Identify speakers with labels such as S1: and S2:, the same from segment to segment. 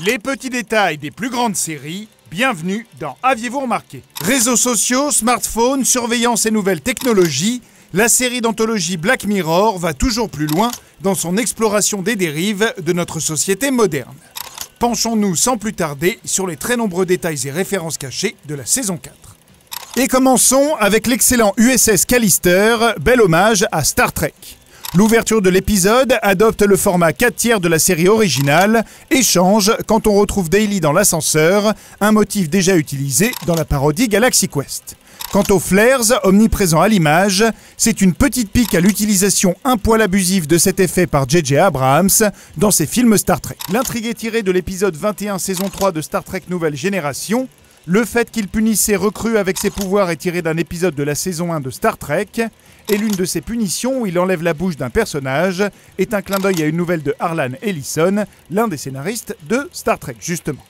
S1: Les petits détails des plus grandes séries, bienvenue dans Aviez-vous remarqué? Réseaux sociaux, smartphones, surveillance et nouvelles technologies, la série d'anthologie Black Mirror va toujours plus loin dans son exploration des dérives de notre société moderne. Penchons-nous sans plus tarder sur les très nombreux détails et références cachées de la saison 4. Et commençons avec l'excellent USS Callister, bel hommage à Star Trek. L'ouverture de l'épisode adopte le format 4/3 de la série originale et change quand on retrouve Daily dans l'ascenseur, un motif déjà utilisé dans la parodie Galaxy Quest. Quant aux flares, omniprésents à l'image, c'est une petite pique à l'utilisation un poil abusive de cet effet par J.J. Abrams dans ses films Star Trek. L'intrigue est tirée de l'épisode 21 saison 3 de Star Trek Nouvelle Génération. Le fait qu'il punisse ses recrues avec ses pouvoirs est tiré d'un épisode de la saison 1 de Star Trek, et l'une de ses punitions où il enlève la bouche d'un personnage est un clin d'œil à une nouvelle de Harlan Ellison, l'un des scénaristes de Star Trek justement.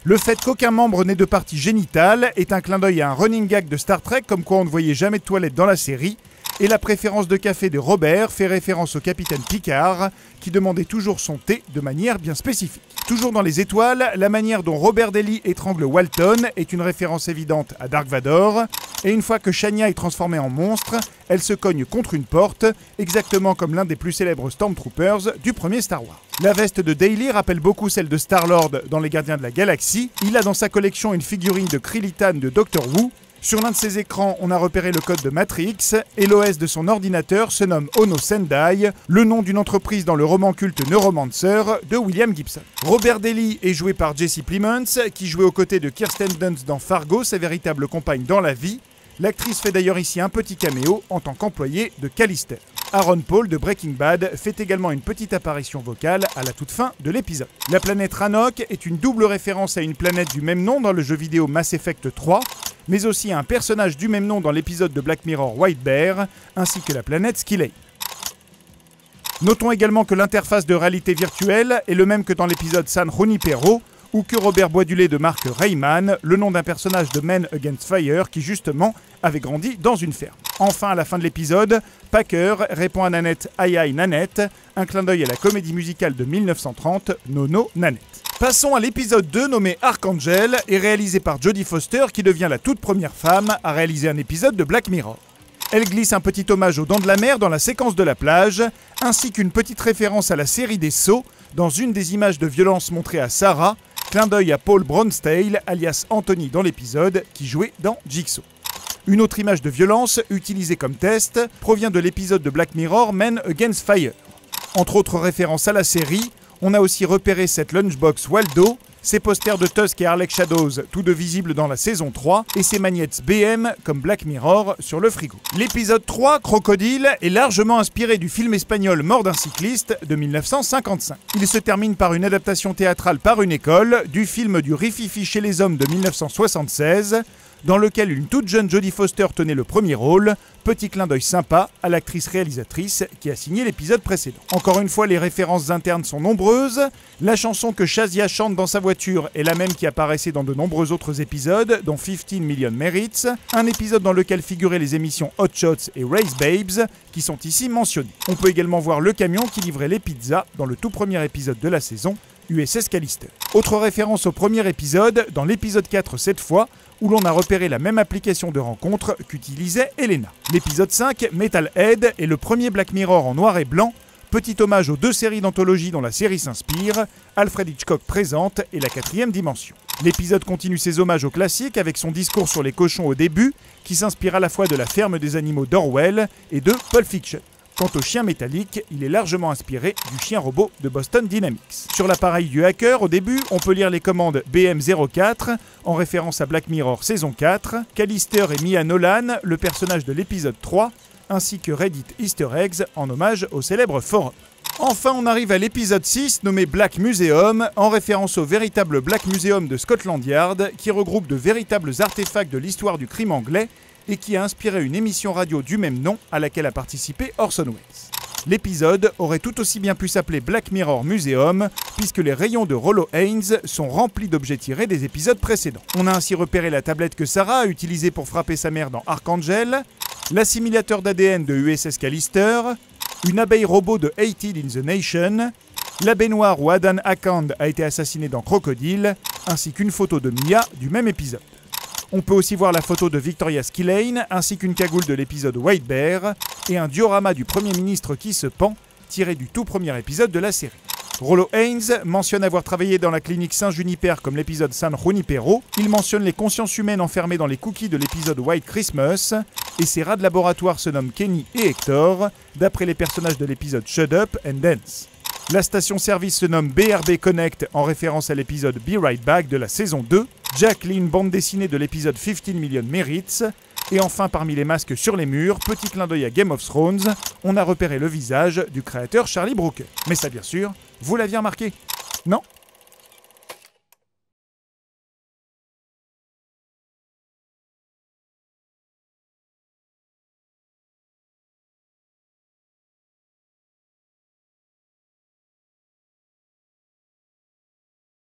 S1: Le fait qu'aucun membre n'ait de partie génitale est un clin d'œil à un running gag de Star Trek comme quoi on ne voyait jamais de toilette dans la série, et la préférence de café de Robert fait référence au capitaine Picard qui demandait toujours son thé de manière bien spécifique. Toujours dans les étoiles, la manière dont Robert Daly étrangle Walton est une référence évidente à Dark Vador, et une fois que Shania est transformée en monstre, elle se cogne contre une porte, exactement comme l'un des plus célèbres Stormtroopers du premier Star Wars. La veste de Daly rappelle beaucoup celle de Star-Lord dans Les Gardiens de la Galaxie. Il a dans sa collection une figurine de Krilitan de Doctor Who. Sur l'un de ses écrans, on a repéré le code de Matrix, et l'OS de son ordinateur se nomme Ono Sendai, le nom d'une entreprise dans le roman culte Neuromancer de William Gibson. Robert Daly est joué par Jesse Plemons, qui jouait aux côtés de Kirsten Dunst dans Fargo, sa véritable compagne dans la vie. L'actrice fait d'ailleurs ici un petit caméo en tant qu'employée de Callister. Aaron Paul de Breaking Bad fait également une petite apparition vocale à la toute fin de l'épisode. La planète Rannoch est une double référence à une planète du même nom dans le jeu vidéo Mass Effect 3, mais aussi à un personnage du même nom dans l'épisode de Black Mirror White Bear, ainsi que la planète Skylane. Notons également que l'interface de réalité virtuelle est le même que dans l'épisode San Junipero, ou que Robert boit du lait de marque Rayman, le nom d'un personnage de Men Against Fire qui justement avait grandi dans une ferme. Enfin, à la fin de l'épisode, Packer répond à Nanette Aïe Aïe Nanette, un clin d'œil à la comédie musicale de 1930, Nono Nanette. Passons à l'épisode 2 nommé Archangel et réalisé par Jodie Foster qui devient la toute première femme à réaliser un épisode de Black Mirror. Elle glisse un petit hommage aux Dents de la Mer dans la séquence de la plage, ainsi qu'une petite référence à la série des Sceaux dans une des images de violence montrées à Sarah, clin d'œil à Paul Bronstale, alias Anthony dans l'épisode, qui jouait dans Jigsaw. Une autre image de violence, utilisée comme test, provient de l'épisode de Black Mirror Men Against Fire. Entre autres références à la série, on a aussi repéré cette lunchbox Waldo, ses posters de Tusk et Harlech Shadows, tous deux visibles dans la saison 3, et ses magnettes BM comme Black Mirror sur le frigo. L'épisode 3, Crocodile, est largement inspiré du film espagnol Mort d'un cycliste de 1955. Il se termine par une adaptation théâtrale par une école du film du Rififi chez les hommes de 1976, dans lequel une toute jeune Jodie Foster tenait le premier rôle, petit clin d'œil sympa à l'actrice réalisatrice qui a signé l'épisode précédent. Encore une fois, les références internes sont nombreuses. La chanson que Shazia chante dans sa voiture est la même qui apparaissait dans de nombreux autres épisodes, dont 15 Million Merits, un épisode dans lequel figuraient les émissions Hot Shots et Race Babes, qui sont ici mentionnées. On peut également voir le camion qui livrait les pizzas dans le tout premier épisode de la saison, USS Callister. Autre référence au premier épisode, dans l'épisode 4 cette fois, où l'on a repéré la même application de rencontre qu'utilisait Elena. L'épisode 5, Metalhead, est le premier Black Mirror en noir et blanc, petit hommage aux deux séries d'anthologie dont la série s'inspire, Alfred Hitchcock présente et la 4e dimension. L'épisode continue ses hommages au classique avec son discours sur les cochons au début, qui s'inspire à la fois de La ferme des animaux d'Orwell et de Pulp Fiction. Quant au chien métallique, il est largement inspiré du chien robot de Boston Dynamics. Sur l'appareil du hacker, au début, on peut lire les commandes BM04, en référence à Black Mirror saison 4, Callister et Mia Nolan, le personnage de l'épisode 3, ainsi que Reddit Easter Eggs, en hommage au célèbre forum. Enfin, on arrive à l'épisode 6, nommé Black Museum, en référence au véritable Black Museum de Scotland Yard, qui regroupe de véritables artefacts de l'histoire du crime anglais, et qui a inspiré une émission radio du même nom à laquelle a participé Orson Welles. L'épisode aurait tout aussi bien pu s'appeler Black Mirror Museum, puisque les rayons de Rollo Haynes sont remplis d'objets tirés des épisodes précédents. On a ainsi repéré la tablette que Sarah a utilisée pour frapper sa mère dans Archangel, l'assimilateur d'ADN de USS Callister, une abeille robot de Hated in the Nation, la baignoire où Adan Akand a été assassiné dans Crocodile, ainsi qu'une photo de Mia du même épisode. On peut aussi voir la photo de Victoria Skillane, ainsi qu'une cagoule de l'épisode White Bear, et un diorama du Premier ministre qui se pend, tiré du tout premier épisode de la série. Rollo Haynes mentionne avoir travaillé dans la clinique Saint-Juniper comme l'épisode San Junipero. Il mentionne les consciences humaines enfermées dans les cookies de l'épisode White Christmas. Et ses rats de laboratoire se nomment Kenny et Hector, d'après les personnages de l'épisode Shut Up and Dance. La station-service se nomme BRB Connect en référence à l'épisode Be Right Back de la saison 2. Jack lit une bande dessinée de l'épisode 15 Million Merits. Et enfin, parmi les masques sur les murs, petit clin d'œil à Game of Thrones, on a repéré le visage du créateur Charlie Brooker. Mais ça, bien sûr, vous l'aviez remarqué? Non?